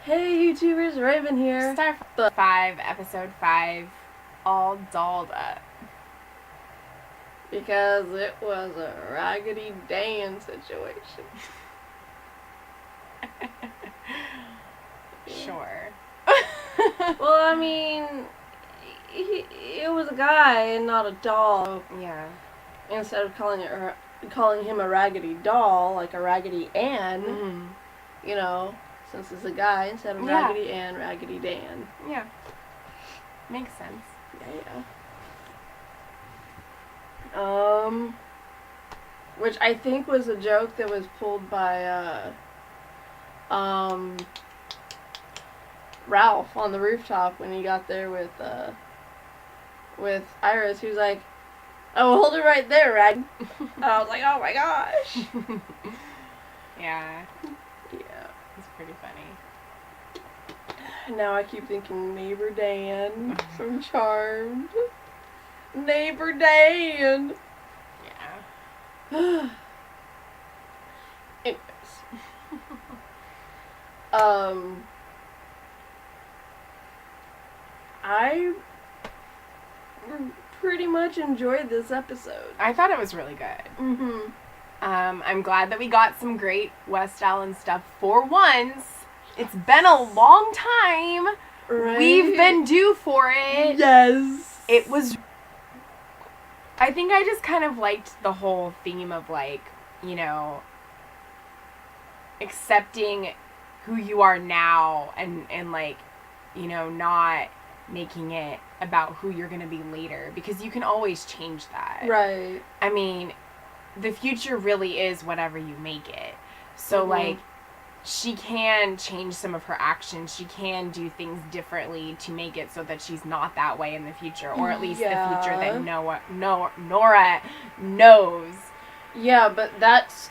Hey YouTubers, Raven here. Star 5, episode 5, all dolled up. Because it was a Raggedy Dan situation. Sure. Well, I mean, it was a guy and not a doll. Yeah. Instead of calling him a Raggedy Doll, like a Raggedy Ann, Mm-hmm. you know, since it's a guy instead of Yeah. Raggedy Ann, Raggedy Dan. Yeah. Makes sense. Yeah. Which I think was a joke that was pulled by Ralph on the rooftop when he got there with Iris. He was like, "Oh, hold it right there, Rag." And I was like, "Oh my gosh." Yeah. Yeah. It's pretty funny. Now I keep thinking Neighbor Dan from Charmed. Neighbor Dan. Yeah. Anyways. I pretty much enjoyed this episode. I thought it was really good. Mm-hmm. I'm glad that we got some great West Allen stuff for once. It's been a long time. Right? We've been due for it. Yes. It was... I think I just kind of liked the whole theme of, like, you know, accepting who you are now and like, you know, not making it about who you're going to be later, because you can always change that. Right. I mean, the future really is whatever you make it. So, like, she can change some of her actions. She can do things differently to make it so that she's not that way in the future, or at least the future that Nora knows. Yeah, but that's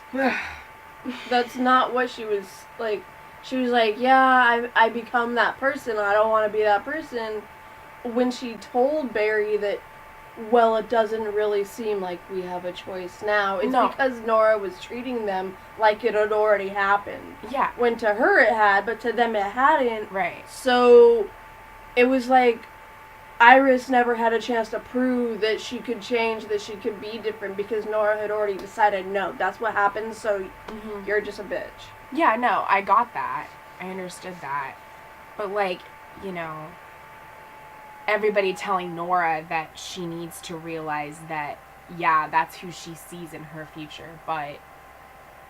not what she was like. She was like, "Yeah, I become that person. I don't want to be that person." When she told Barry that, well, it doesn't really seem like we have a choice now. It's because Nora was treating them like it had already happened. Yeah. When to her it had, but to them it hadn't. Right. So it was like Iris never had a chance to prove that she could change, that she could be different, because Nora had already decided, no, that's what happens, so you're just a bitch. Yeah, no, I got that. I understood that. But, like, you know, everybody telling Nora that she needs to realize that, yeah, that's who she sees in her future, but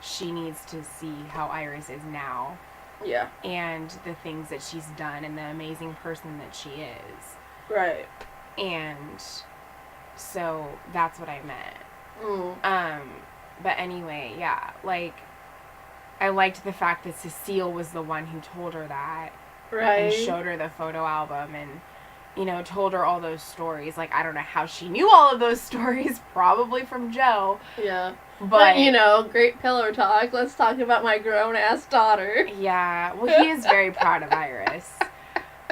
she needs to see how Iris is now. Yeah. And the things that she's done and the amazing person that she is. Right. And so that's what I meant. But anyway, yeah, like, I liked the fact that Cecile was the one who told her that. Right. And showed her the photo album and, you know, told her all those stories. Like, I don't know how she knew all of those stories, probably from Joe. Yeah. But, you know, great pillow talk. Let's talk about my grown-ass daughter. Yeah, well, he is very proud of Iris.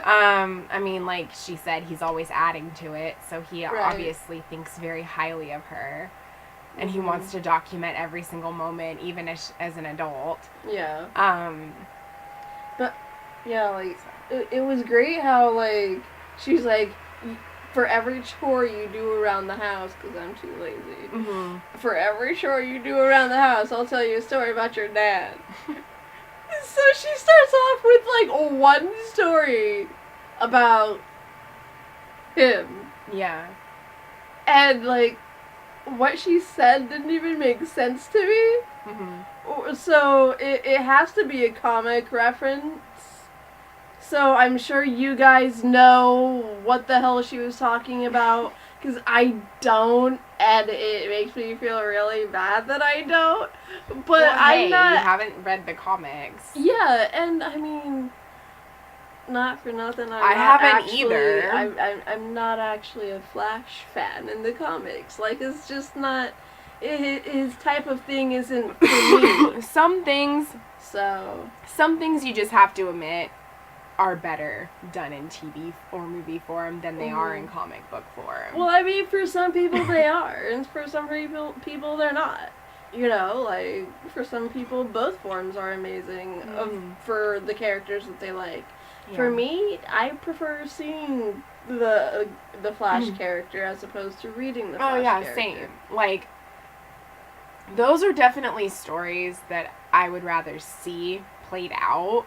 I mean, like she said, he's always adding to it, so he obviously thinks very highly of her. And he wants to document every single moment, even as an adult. Yeah. But, yeah, like, it was great how, like, she's like, for every chore you do around the house, because I'm too lazy, for every chore you do around the house, I'll tell you a story about your dad. So she starts off with, like, one story about him. Yeah. And, like, what she said didn't even make sense to me. So it has to be a comic reference. So I'm sure you guys know what the hell she was talking about, because I don't, and it makes me feel really bad that I don't. But well, hey, I'm not. You haven't read the comics. Yeah, and I mean, not for nothing. I haven't either. I'm not actually a Flash fan in the comics. Like, it's just not. His type of thing isn't for me. Some things you just have to admit are better done in TV or movie form than they are in comic book form. Well, I mean, for some people they are, and for some people they're not. you know, like, for some people, both forms are amazing for the characters that they like. Yeah. For me, I prefer seeing the Flash character as opposed to reading the Flash character. Same. Like, those are definitely stories that I would rather see played out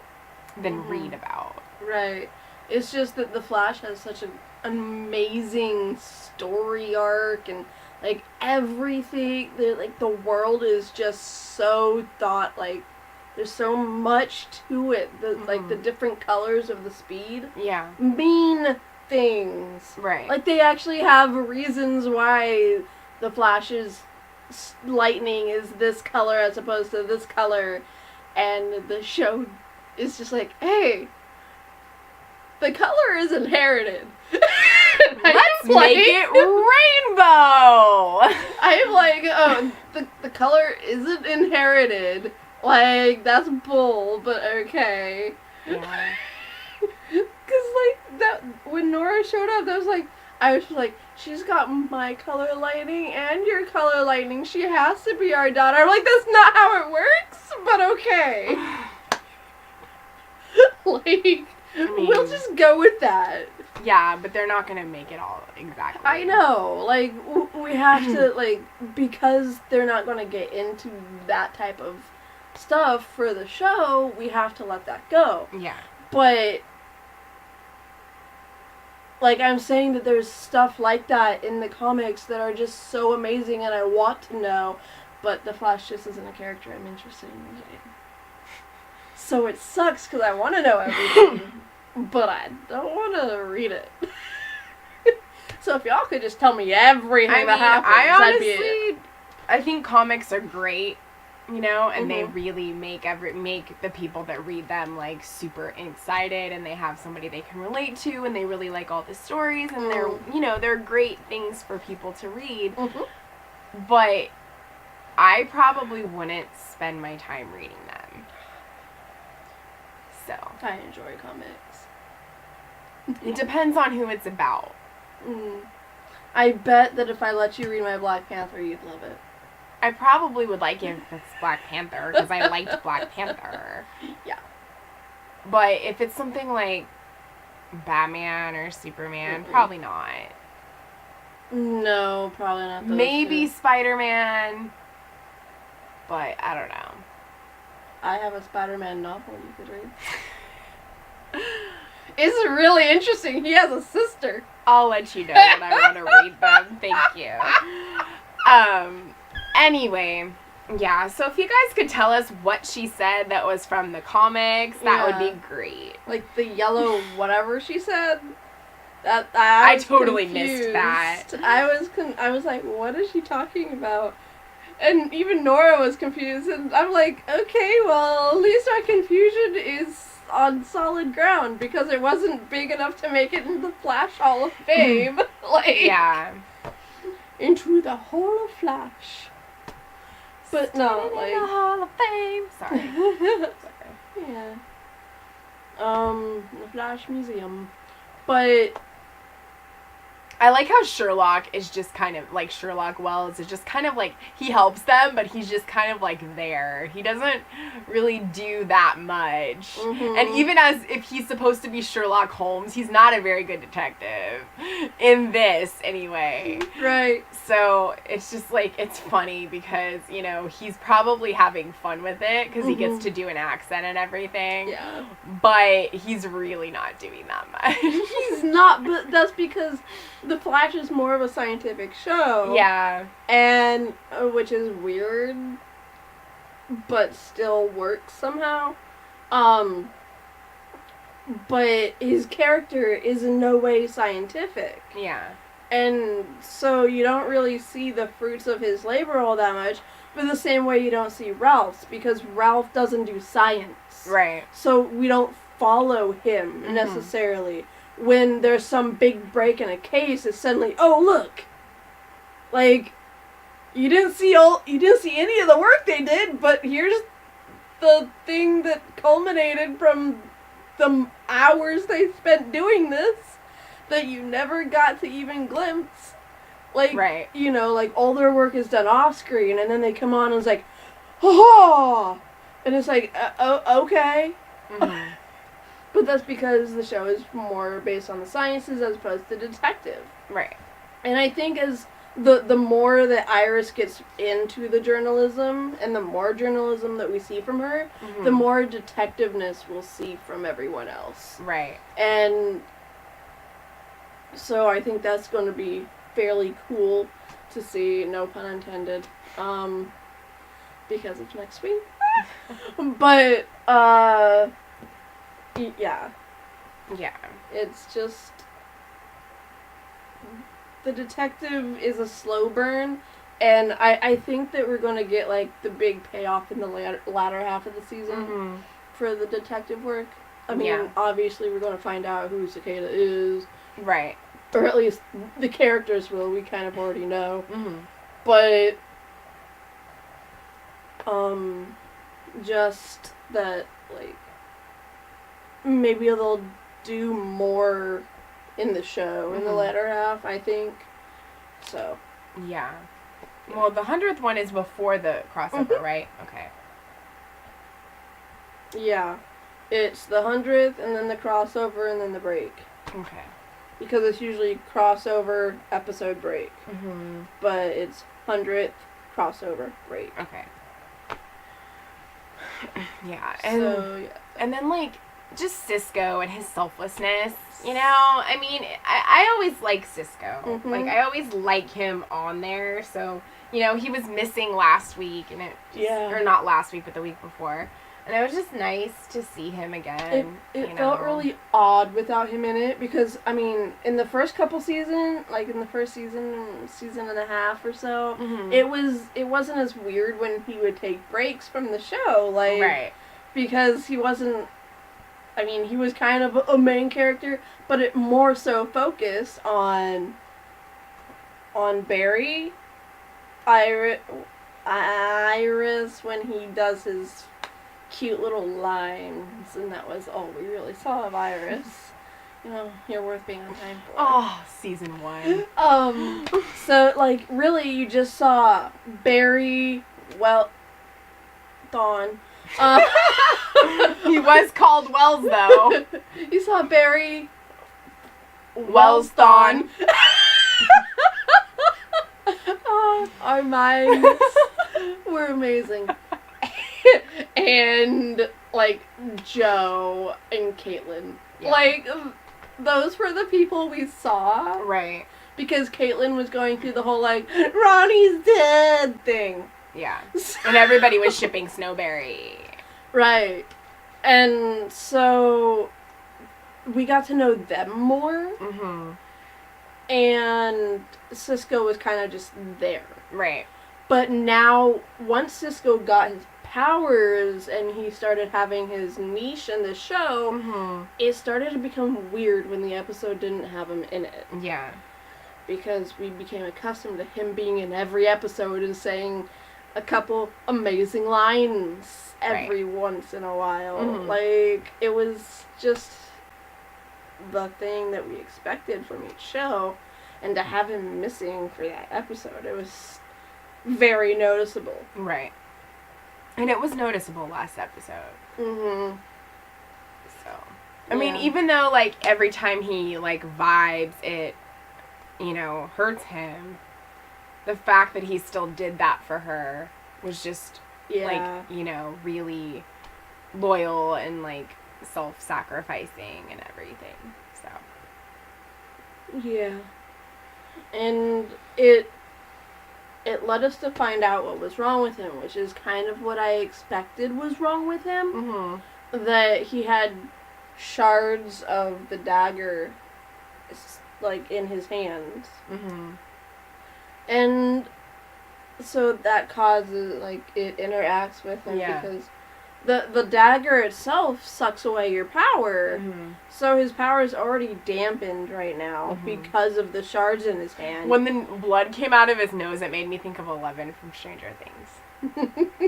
than read about. Right. It's just that the Flash has such an amazing story arc, and like everything, the world is just so thought, like there's so much to it. Like the different colors of the speed mean things. Right. Like they actually have reasons why the Flash's lightning is this color as opposed to this color, and the show is just like, hey, the color is inherited. Let's make it rainbow! I'm like, oh, the color isn't inherited. Like, that's bull, but okay. Yeah. Because, like, that, when Nora showed up, that was like, I was like, she's got my color lightning and your color lightning. She has to be our daughter. I'm like, that's not how it works, but okay. Like, I mean, we'll just go with that. Yeah, but they're not going to make it all exactly. I know. Like, we have to, like, because they're not going to get into that type of stuff for the show, we have to let that go. Yeah. But, like, I'm saying that there's stuff like that in the comics that are just so amazing and I want to know, but the Flash just isn't a character I'm interested in reading. So it sucks because I want to know everything, but I don't want to read it. So if y'all could just tell me everything that happens, I think comics are great, you know, and they really make the people that read them, like, super excited, and they have somebody they can relate to, and they really like all the stories, and they're, you know, they're great things for people to read. But I probably wouldn't spend my time reading them. So I enjoy comics. It depends on who it's about. I bet that if I let you read my Black Panther, you'd love it. I probably would like it if it's Black Panther, because I liked Black Panther. Yeah. But if it's something like Batman or Superman, probably not. No, probably not. Maybe Spider-Man, but I don't know. I have a Spider-Man novel you could read. It's really interesting. He has a sister. I'll let you know when I want to read them. Thank you. Anyway, yeah, so if you guys could tell us what she said that was from the comics, that would be great. Like the yellow whatever she said. That I totally confused. Missed that. I was like, what is she talking about? And even Nora was confused, and I'm like, okay, well, at least our confusion is on solid ground, because it wasn't big enough to make it in the Flash Hall of Fame. Like, yeah. Into the Hall of Flash. But no, like... in the Hall of Fame. Sorry. Yeah. The Flash Museum. But... I like how Sherlock is just kind of, like, Sherlock Wells is just kind of, like, he helps them, but he's just kind of, like, there. He doesn't really do that much. And even as if he's supposed to be Sherlock Holmes, he's not a very good detective. In this, anyway. Right. So, it's just, like, it's funny because, you know, he's probably having fun with it because he gets to do an accent and everything. Yeah. But he's really not doing that much. He's not, but that's because... The Flash is more of a scientific show. Yeah. And, which is weird, but still works somehow. But his character is in no way scientific. Yeah. And so you don't really see the fruits of his labor all that much, but the same way you don't see Ralph's, because Ralph doesn't do science. Right. So we don't follow him necessarily. When there's some big break in a case, it's suddenly, oh look, like you didn't see any of the work they did, but here's the thing that culminated from the hours they spent doing this that you never got to even glimpse. Like, right. you know, like, all their work is done off screen, and then they come on and it's like, oh! And it's like, okay. Mm-hmm. But that's because the show is more based on the sciences as opposed to detective. Right. And I think as the more that Iris gets into the journalism, and the more journalism that we see from her, Mm-hmm. the more detectiveness we'll see from everyone else. Right. And so I think that's going to be fairly cool to see, no pun intended, because it's next week. But, yeah. Yeah. It's just... The detective is a slow burn, and I think that we're going to get, like, the big payoff in the latter half of the season Mm-hmm. for the detective work. I mean, Yeah. obviously we're going to find out who Cicada is, Right. or at least the characters will, we kind of already know. Mm-hmm. But, just that, like, maybe they'll do more in the show, in the Mhm. latter half, I think. So. Yeah. Well, the 100th one is before the crossover, Mhm. right? Okay. Yeah. It's the 100th, and then the crossover, and then the break. Okay. Because it's usually crossover, episode, break. Mm-hmm. But it's 100th, crossover, break. Okay. Yeah, and So, yeah. and then like just Cisco and his selflessness, you know. I mean, I always like Cisco. Mhm. Like I always like him on there. So you know, he was missing last week, and it just, Yeah. or not last week, but the week before, and it was just nice to see him again. It you felt know? really odd without him in it, because, I mean, in the first couple season, like in the first season and a half or so, Mhm. it wasn't as weird when he would take breaks from the show, like, right. because he wasn't, I mean, he was kind of a main character, but it more so focused on Barry, Iris when he does his cute little lines, and that was all we really saw of Iris. You know, you're worth being on time for. Oh, season 1. So, like, really, you just saw Barry, Dawn. He was called Wells, though. You saw Barry, Wells Dawn. Oh, our minds were amazing. And, like, Joe and Caitlin. Yeah. Like, those were the people we saw. Right. Because Caitlin was going through the whole, like, Ronnie's dead thing. Yeah. And everybody was shipping Snowberry. Right. And so we got to know them more, Mm-hmm. and Cisco was kind of just there. Right. But now, once Cisco got his powers and he started having his niche in the show, Mm-hmm. it started to become weird when the episode didn't have him in it. Yeah. Because we became accustomed to him being in every episode and saying a couple amazing lines every once in a while. Mhm. Like, it was just the thing that we expected from each show, and to have him missing for that episode, it was very noticeable. Right. And it was noticeable last episode. Mm-hmm. So, I mean, Yeah. even though, like, every time he, like, vibes, it, you know, hurts him, the fact that he still did that for her was just, Yeah. like, you know, really loyal and, like, self-sacrificing and everything. So, Yeah. And it led us to find out what was wrong with him, which is kind of what I expected was wrong with him. mm-hmm. That he had shards of the dagger, like, in his hands. Mm-hmm. And so that causes, like, it interacts with him, Yeah. because the dagger itself sucks away your power. Mm-hmm. So his power is already dampened right now Mhm. because of the shards in his hand. When the blood came out of his nose, it made me think of 11 from Stranger Things.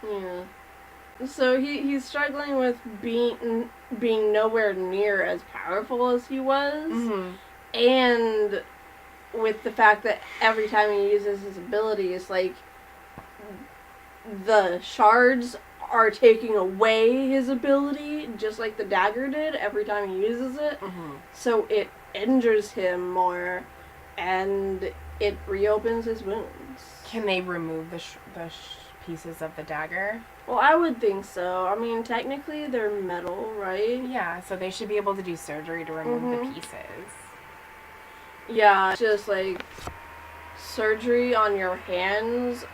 Yeah. So he's struggling with being nowhere near as powerful as he was. Mm-hmm. And with the fact that every time he uses his ability, it's like the shards are taking away his ability, just like the dagger did every time he uses it. Mm-hmm. So it injures him more, and it reopens his wounds. Can they remove the pieces of the dagger? Well, I would think so. I mean, technically they're metal, right? Yeah, so they should be able to do surgery to remove the pieces. Yeah, it's just like surgery on your hands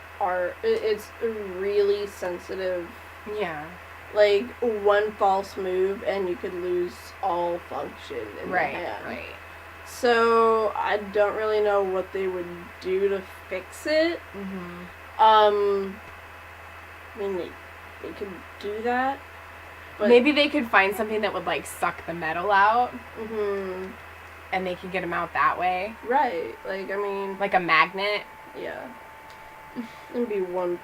it's really sensitive. Yeah. Like one false move and you could lose all function in the hand. Right. So I don't really know what they would do to fix it. Mm-hmm. I mean, they could do that. But maybe they could find something that would, like, suck the metal out. Mm-hmm. And they could get them out that way. Right. Like, I mean... like a magnet. Yeah. It'd be one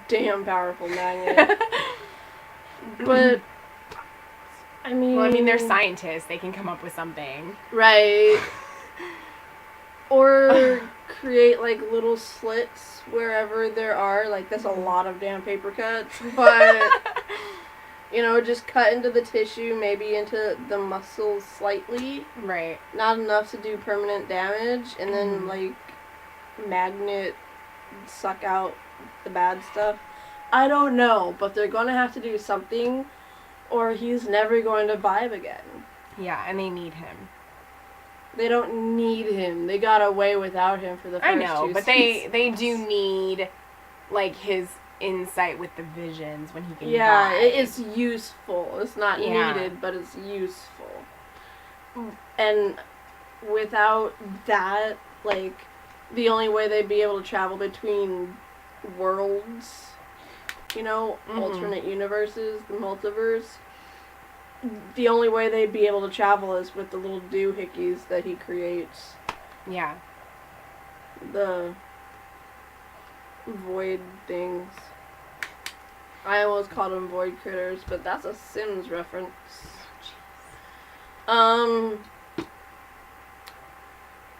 damn powerful magnet. But, I mean... well, I mean, they're scientists. They can come up with something. Right. Or create, like, little slits wherever there are. Like, that's a lot of damn paper cuts. But, you know, just cut into the tissue, maybe into the muscles slightly. Right. Not enough to do permanent damage. And then, like, magnet suck out the bad stuff. I don't know, but they're going to have to do something, or he's never going to vibe again. Yeah, and they need him. They don't need him. They got away without him for the first 2 seasons. I know, but they do need, like, his insight with the visions when he can yeah, vibe. it's useful. It's not needed, but it's useful. And without that, like, the only way they'd be able to travel between worlds, you know, alternate universes, the multiverse, the only way they'd be able to travel is with the little doohickeys that he creates. Yeah. The void things. I almost called them void critters, but that's a Sims reference.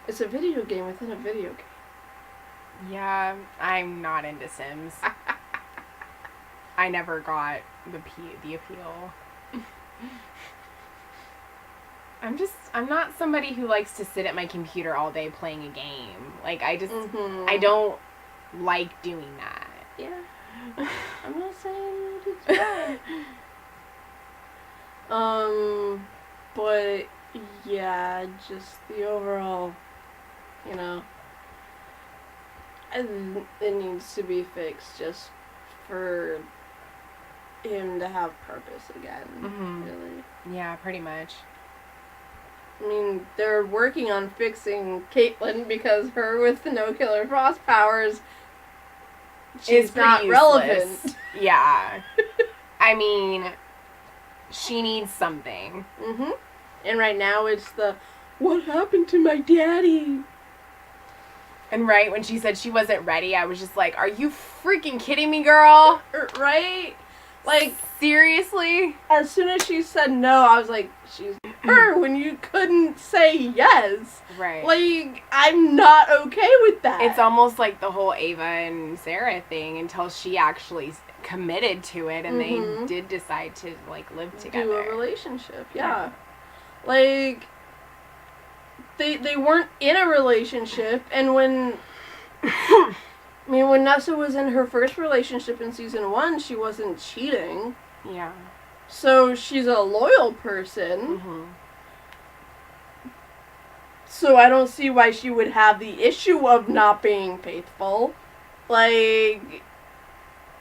It's a video game within a video game. Yeah, I'm not into Sims. I never got the appeal. I'm not somebody who likes to sit at my computer all day playing a game. Like, I I don't like doing that. Yeah. I'm not saying it's bad. But, yeah, just the overall, you know, it needs to be fixed just for him to have purpose again, really. Yeah, pretty much. I mean, they're working on fixing Caitlyn because her with the No Killer Frost powers, she's not relevant. Yeah. I mean, she needs something. And right now it's what happened to my daddy? And right when she said she wasn't ready, I was just like, are you freaking kidding me, girl? Right? Like, seriously? As soon as she said no, I was like, she's her when you couldn't say yes. Right. Like, I'm not okay with that. It's almost like the whole Ava and Sarah thing until she actually committed to it and they did decide to, like, live together. Do a relationship, yeah. Like, they weren't in a relationship, and when... I mean, when Nessa was in her first relationship in season 1, she wasn't cheating. Yeah. So she's a loyal person. So I don't see why she would have the issue of not being faithful. Like...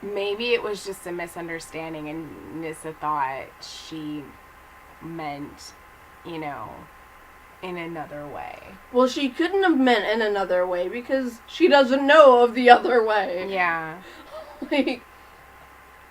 maybe it was just a misunderstanding and Nissa thought she meant, you know, in another way. Well, she couldn't have meant in another way because she doesn't know of the other way. Yeah. Like,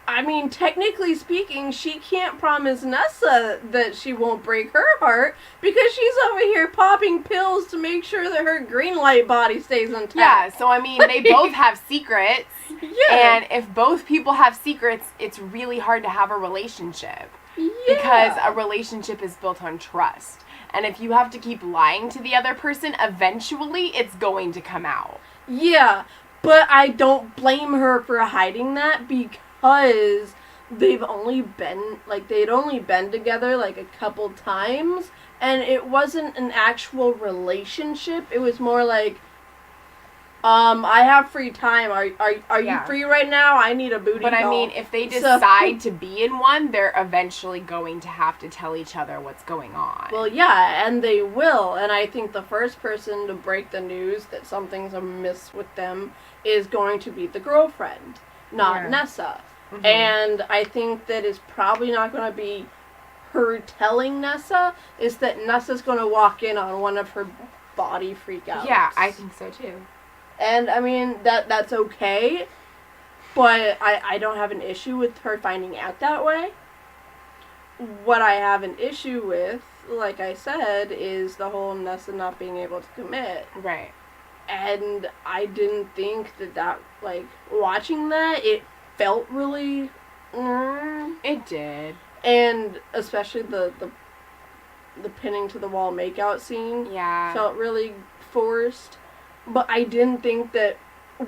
I mean, technically speaking, she can't promise Nessa that she won't break her heart because she's over here popping pills to make sure that her green light body stays intact. Yeah, so I mean, they both have secrets. Yeah. And if both people have secrets, it's really hard to have a relationship. Yeah. Because a relationship is built on trust. And if you have to keep lying to the other person, eventually it's going to come out. Yeah, but I don't blame her for hiding that because they'd only been together like a couple times, and it wasn't an actual relationship. It was more like, I have free time. Are you free right now? I need a booty But call. I mean, if they decide to be in one, they're eventually going to have to tell each other what's going on. Well, yeah, and they will. And I think the first person to break the news that something's amiss with them is going to be the girlfriend, not Nessa. Mm-hmm. And I think that it's probably not going to be her telling Nessa. It's that Nessa's going to walk in on one of her body freakouts. Yeah, I think so too. And, I mean, that's okay, but I don't have an issue with her finding out that way. What I have an issue with, like I said, is the whole Nessa not being able to commit. Right. And I didn't think that, like, watching that, it felt really... It did. And especially the pinning to the wall makeout scene. Yeah. Felt really forced. But I didn't think that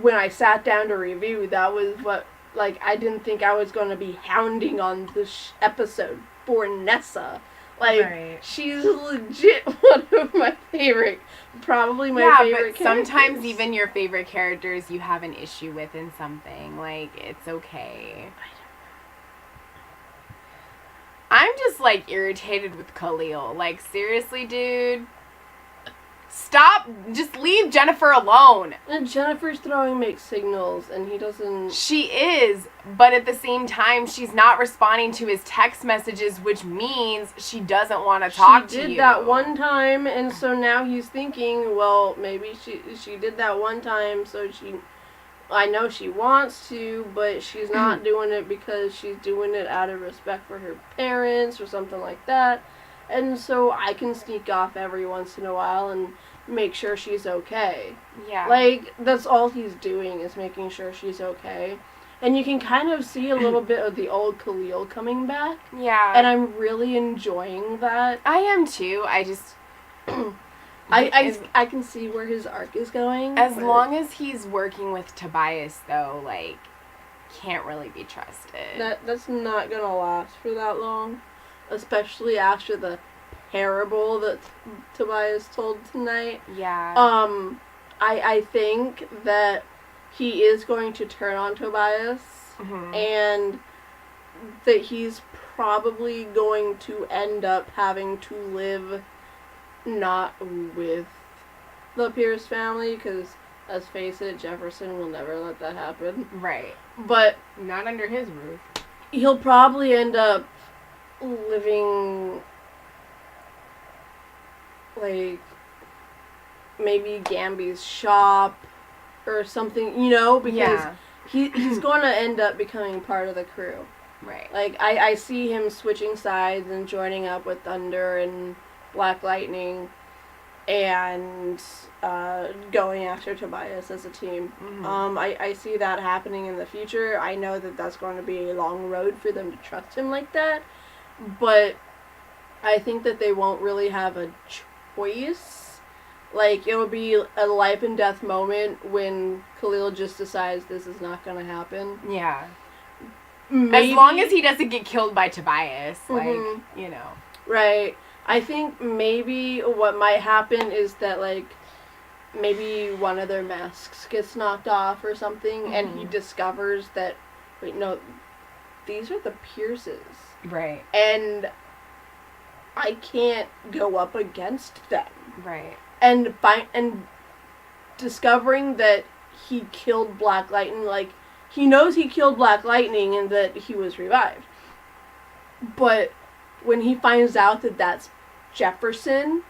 when I sat down to review, that was what, like, I didn't think I was going to be hounding on this episode for Nessa. Like, she's legit one of my favorite, probably my favorite characters. Sometimes even your favorite characters you have an issue with in something. Like, it's okay. I'm just, like, irritated with Khalil. Like, seriously, dude? Stop. Just leave Jennifer alone. And Jennifer's throwing mixed signals, and he doesn't... She is, but at the same time, she's not responding to his text messages, which means she doesn't want to talk to you. She did that one time, and so now he's thinking, well, maybe she did that one time, so I know she wants to, but she's not doing it because she's doing it out of respect for her parents or something like that. And so I can sneak off every once in a while and make sure she's okay. Yeah. Like, that's all he's doing is making sure she's okay. And you can kind of see a little bit of the old Khalil coming back. Yeah. And I'm really enjoying that. I am too. I just... I can see where his arc is going. As long as he's working with Tobias, though, like, can't really be trusted. That's not gonna last for that long. Especially after the parable that Tobias told tonight. Yeah. I think that he is going to turn on Tobias, and that he's probably going to end up having to live not with the Pierce family, because, let's face it, Jefferson will never let that happen. Right. But... not under his roof. He'll probably end up living, like, maybe Gamby's shop or something, you know, because he's going to end up becoming part of the crew. Right. Like, I see him switching sides and joining up with Thunder and Black Lightning and going after Tobias as a team. I see that happening in the future. I know that that's going to be a long road for them to trust him like that. But I think that they won't really have a choice. Like, it will be a life and death moment when Khalil just decides this is not going to happen. Yeah. Maybe, as long as he doesn't get killed by Tobias, like, you know. Right. I think maybe what might happen is that, like, maybe one of their masks gets knocked off or something, and he discovers that, wait, no, these are the Pierces. Right. And I can't go up against them. Right. And discovering that he killed Black Lightning, like, he knows he killed Black Lightning and that he was revived. But when he finds out that that's Jefferson,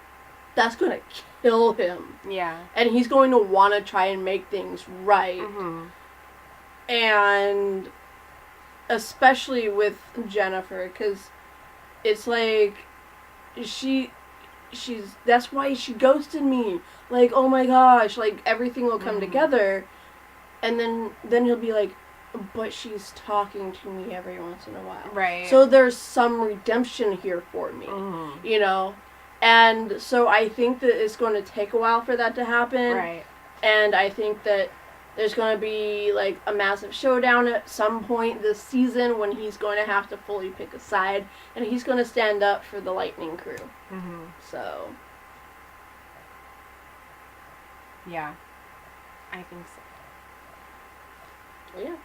that's going to kill him. Yeah. And he's going to want to try and make things right. And especially with Jennifer, because it's like, she's, that's why she ghosted me. Like, oh my gosh, like, everything will come together. And then he'll be like, but she's talking to me every once in a while. Right. So there's some redemption here for me. You know? And so I think that it's going to take a while for that to happen. Right. And I think that there's going to be, like, a massive showdown at some point this season when he's going to have to fully pick a side. And he's going to stand up for the Lightning crew. Mm-hmm. So. Yeah. I think so. Yeah.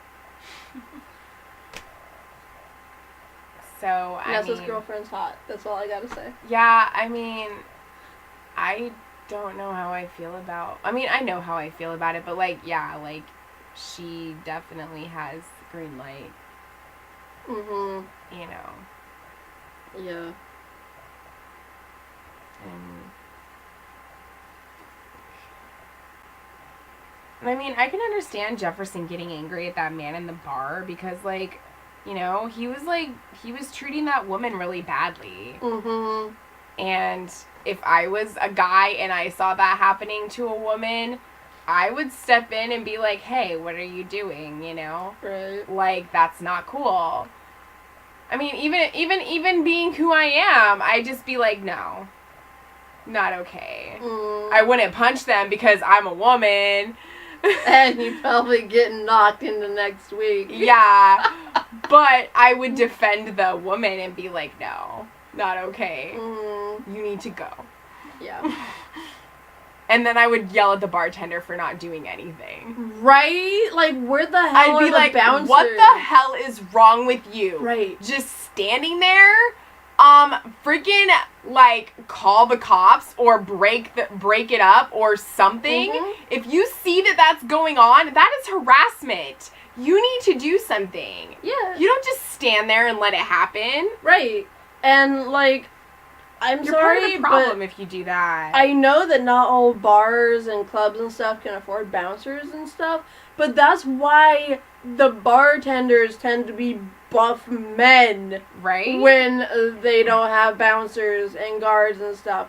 So, Nessa's girlfriend's hot. That's all I gotta say. Yeah, I mean, I don't know how I feel about... I mean, I know how I feel about it, but, like, yeah, like, she definitely has green light. Mm-hmm. You know. Yeah. And I mean, I can understand Jefferson getting angry at that man in the bar because, like, you know, he was treating that woman really badly. Mm-hmm. And if I was a guy and I saw that happening to a woman, I would step in and be like, hey, what are you doing, you know? Right. Like, that's not cool. I mean, even being who I am, I'd just be like, no, not okay. I wouldn't punch them because I'm a woman. And you'd probably get knocked into next week. Yeah. But I would defend the woman and be like, no, not okay. You need to go. Yeah. And then I would yell at the bartender for not doing anything. Right? Like, where the hell I'd are be the like, bouncers? what the hell is wrong with you? Right. Just standing there? Freaking, like, call the cops or break it up or something. Mm-hmm. If you see that that's going on, that is harassment. You need to do something. Yeah. You don't just stand there and let it happen. Right. And, like, You're sorry, part of the problem but if you do that. I know that not all bars and clubs and stuff can afford bouncers and stuff, but that's why the bartenders tend to be buff men. Right? When they don't have bouncers and guards and stuff.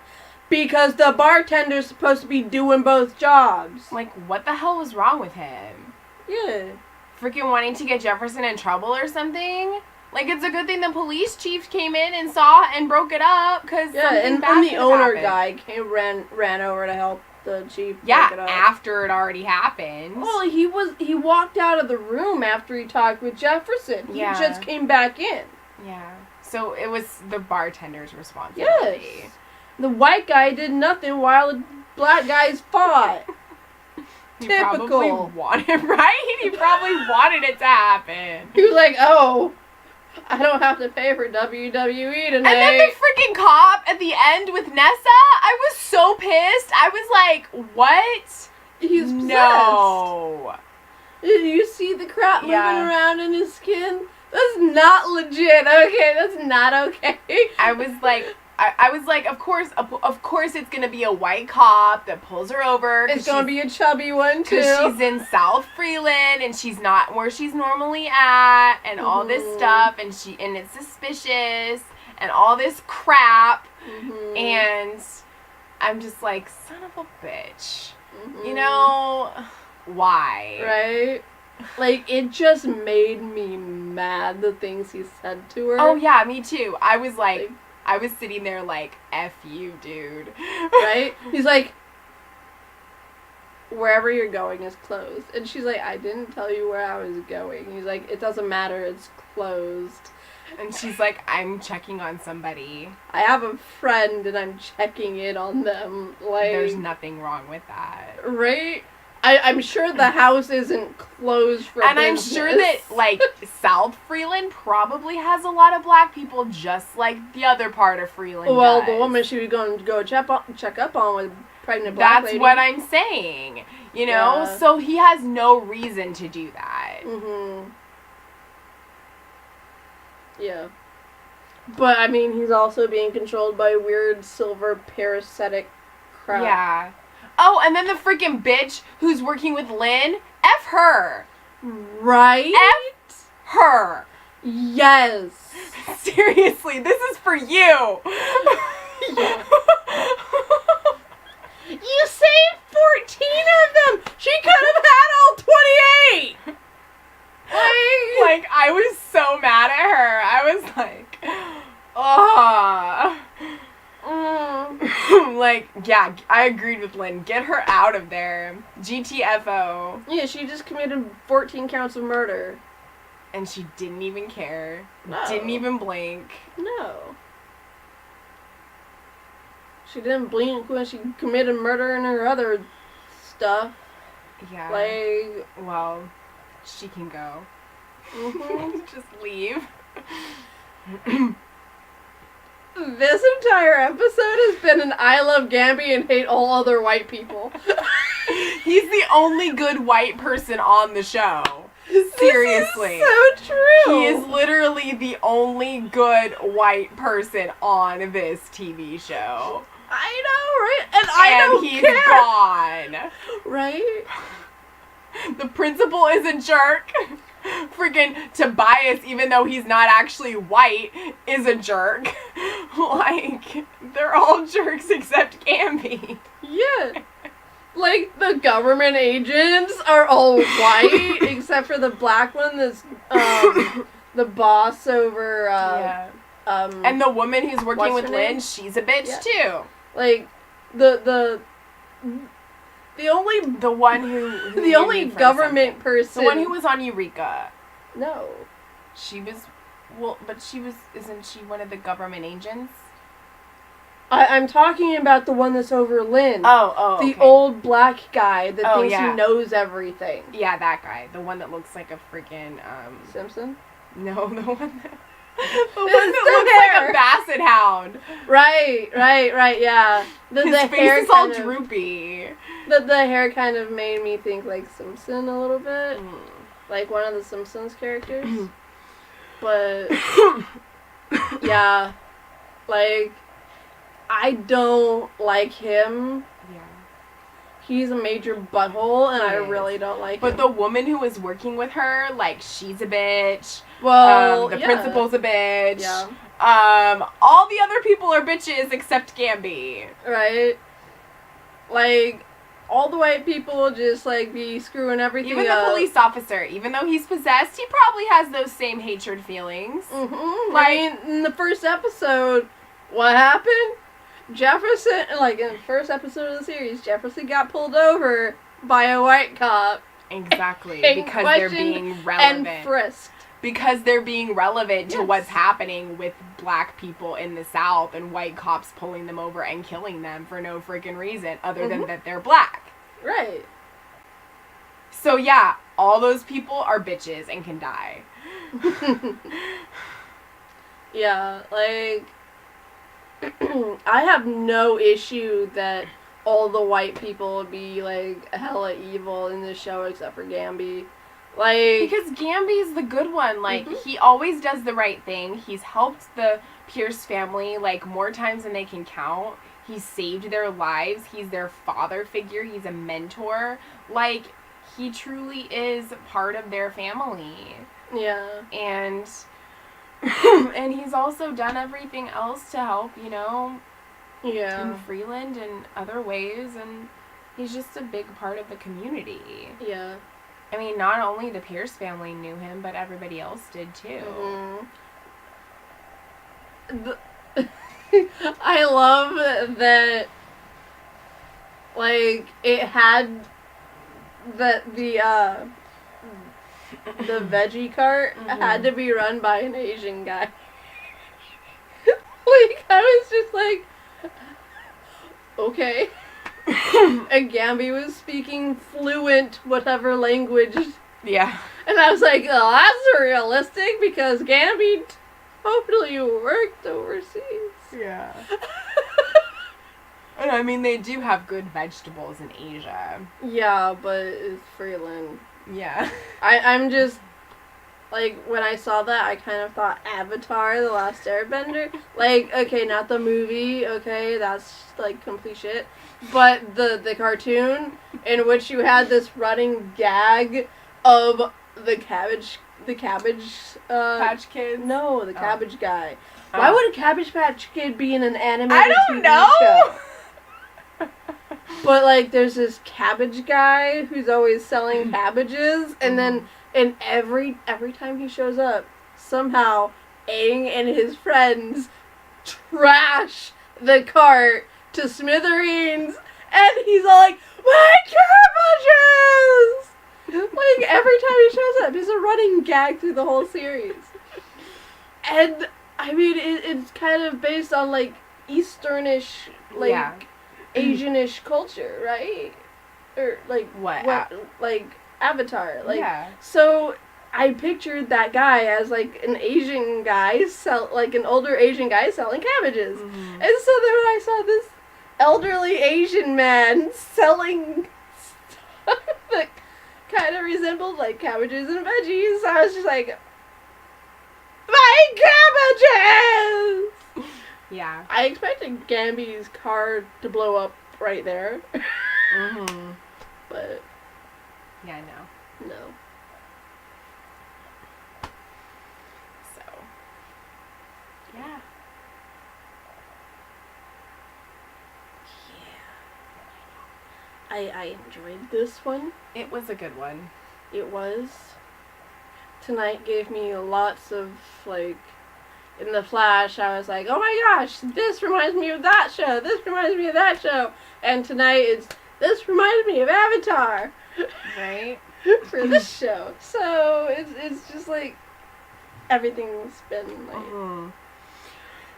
Because the bartender's supposed to be doing both jobs. Like, what the hell was wrong with him? Yeah. Freaking wanting to get Jefferson in trouble or something? Like, it's a good thing the police chief came in and saw and broke it up, because and bad the owner happened. guy ran over to help the chief Yeah, break it up. after it already happened. Well, he walked out of the room after he talked with Jefferson. He Yeah. just came back in. Yeah. So it was the bartender's responsibility. Yes. The white guy did nothing while the black guys fought. He Typical. probably wanted, right? He probably wanted it to happen. He was like, oh, I don't have to pay for WWE tonight. And then the freaking cop at the end with Nessa, I was so pissed. I was like, what? He's possessed. No. Did you see the crap moving Yeah. around in his skin? That's not legit, okay? That's not okay. I was like, of course it's gonna be a white cop that pulls her over. It's gonna be a chubby one, too. Because she's in South Freeland and she's not where she's normally at and all this stuff and it's suspicious and all this crap and I'm just like, son of a bitch. You know, why? Right? Like, it just made me mad, the things he said to her. Oh yeah, me too. I was like, I was sitting there like, F you, dude. Right? He's like, wherever you're going is closed. And she's like, I didn't tell you where I was going. He's like, it doesn't matter, it's closed. And she's like, I'm checking on somebody. I have a friend and I'm checking in on them. Like, There's nothing wrong with that. Right? I'm sure the house isn't closed for And business. I'm sure that, like, South Freeland probably has a lot of black people just like the other part of Freeland Well, does. the woman she was going to go check up on was pregnant black That's lady. what I'm saying. You know? Yeah. So he has no reason to do that. Mm-hmm. Yeah. But, I mean, he's also being controlled by weird silver parasitic crap. Yeah. Oh, and then the freaking bitch who's working with Lynn, F her. Right? F her. Yes. Seriously, this is for you. Yeah. You saved 14 of them! She could have had all 28! Like, I was so mad at her. I was like, ugh. Like, yeah, I agreed with Lynn. Get her out of there. GTFO. Yeah, she just committed 14 counts of murder. And she didn't even care. No. Didn't even blink. No. She didn't blink when she committed murder and her other stuff. Yeah. Like, well, she can go. mm-hmm. Just leave. This entire episode has been an I love Gambi and hate all other white people. He's the only good white person on the show. Seriously. This is so true. He is literally the only good white person on this TV show. I know, right? And I don't he's care. Gone. Right? The principal is a jerk. Freaking Tobias, even though he's not actually white, is a jerk. Like, they're all jerks except Gambi. Yeah. Like, the government agents are all white, except for the black one that's, the boss over, yeah. And the woman who's working with Lynn, she's a bitch, too. Like, the only... The one who the only government person... The one who was on Eureka. No. She was... Well, but she was... Isn't she one of the government agents? I'm talking about the one that's over Lynn. Oh, the okay. old black guy that thinks yeah. he knows everything. Yeah, that guy. The one that looks like a freaking, Simpson? No, the one that... The one that looks like a basset hound. Right, yeah. His the face hair is all kind of, droopy. The hair kind of made me think like Simpson a little bit. Like one of the Simpsons characters. But, yeah. Like, I don't like him. Yeah. He's a major butthole, and I He is. really don't like him. But the woman who was working with her, like, she's a bitch. Well, the principal's a bitch. Yeah. All the other people are bitches except Gambi. Right? Like, all the white people just, like, be screwing everything Even up. the police officer, even though he's possessed, he probably has those same hatred feelings. Mm-hmm. Like, I mean, in the first episode, what happened? Jefferson, like, in the first episode of the series, Jefferson got pulled over by a white cop. Exactly, And because they're being relevant. And frisked. Because they're being relevant to Yes. what's happening with black people in the South and white cops pulling them over and killing them for no freaking reason other than that they're black. Right. So yeah, all those people are bitches and can die. Yeah, like, I have no issue that all the white people would be, like, hella evil in this show except for Gambi. Like... Because Gambi's the good one. Like, he always does the right thing. He's helped the Pierce family, like, more times than they can count. He's saved their lives. He's their father figure. He's a mentor. Like, he truly is part of their family. Yeah. And... and he's also done everything else to help, you know, Yeah. in Freeland and other ways, and he's just a big part of the community. Yeah. I mean, not only the Pierce family knew him, but everybody else did too. I love that, like, it had the veggie cart had to be run by an Asian guy. Like, I was just like, okay. And Gambi was speaking fluent whatever language. Yeah. And I was like, oh, that's realistic because Gambi totally worked overseas. Yeah. And I mean, they do have good vegetables in Asia. Yeah, but it's Freeland. Yeah. I'm just, like, when I saw that, I kind of thought Avatar, The Last Airbender. Like, okay, not the movie, okay, that's, like, complete shit. But the cartoon, in which you had this running gag of the cabbage, Patch Kids? No, the cabbage guy. Why would a Cabbage Patch Kid be in an animated I don't TV know! show? But, like, there's this cabbage guy who's always selling cabbages, and then, and every time he shows up, somehow, Aang and his friends trash the cart to smithereens, and he's all like, "My cabbages!" Like, every time he shows up, it's a running gag through the whole series. And, I mean, it's kind of based on, like, Easternish, like, Asianish culture, right? Or, like, what like, Avatar. Like, yeah. So, I pictured that guy as, like, an Asian guy, an older Asian guy selling cabbages. Mm-hmm. And so then when I saw this elderly Asian man selling stuff that kind of resembled, like, cabbages and veggies, I was just like, my cabbages! Yeah. I expected Gambi's car to blow up right there. Mm-hmm. But... yeah, no. No. So... yeah. I enjoyed this one. It was a good one. It was. Tonight gave me lots of, like, in the Flash, I was like, oh my gosh, this reminds me of that show, this reminds me of that show. And tonight this reminds me of Avatar. Right? For this show. So, it's just like, everything's been, like...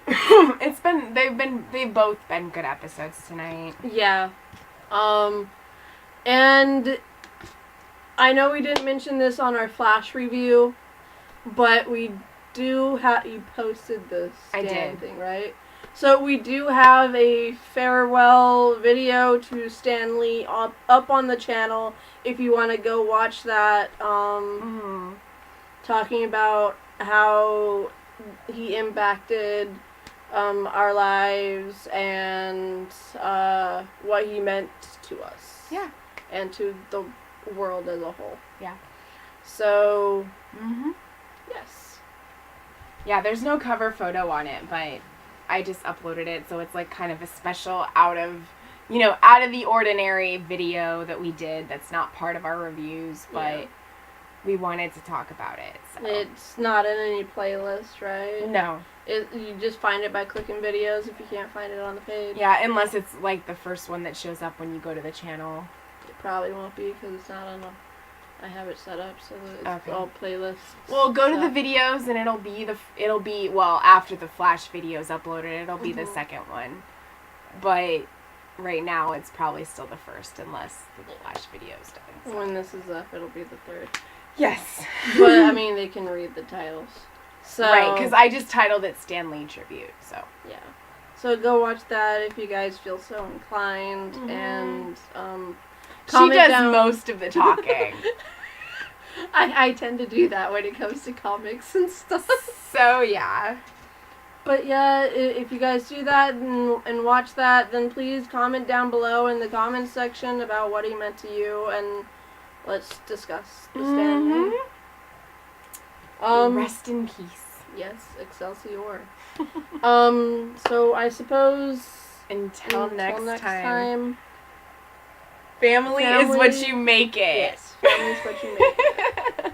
Mm-hmm. They've both been good episodes tonight. Yeah. And I know we didn't mention this on our Flash review, but we do have, you posted the Stan thing, right? So we do have a farewell video to Stan Lee up on the channel if you want to go watch that, talking about how he impacted our lives and what he meant to us. Yeah. And to the world as a whole. Yeah. So, yes. Yeah, there's no cover photo on it, but I just uploaded it, so it's like kind of a special out of the ordinary video that we did that's not part of our reviews, but we wanted to talk about it. So. It's not in any playlist, right? No. You just find it by clicking videos if you can't find it on the page. Yeah, unless it's like the first one that shows up when you go to the channel. It probably won't be because it's not on I have it set up so that it's all playlists. Well, go to the videos and it'll be after the Flash video's uploaded, it'll be the second one. But right now it's probably still the first unless the Flash video's done. So. When this is up, it'll be the third. Yes. But I mean, they can read the titles. So right, because I just titled it Stan Lee Tribute, so. Yeah. So go watch that if you guys feel so inclined, and she does down. most of the talking. I tend to do that when it comes to comics and stuff. So yeah. But yeah, if you guys do that and watch that, then please comment down below in the comments section about what he meant to you, and let's discuss the Stan Lee. Rest in peace. Yes, Excelsior. So I suppose until next time. Family is what you make it. Yes, family is what you make it.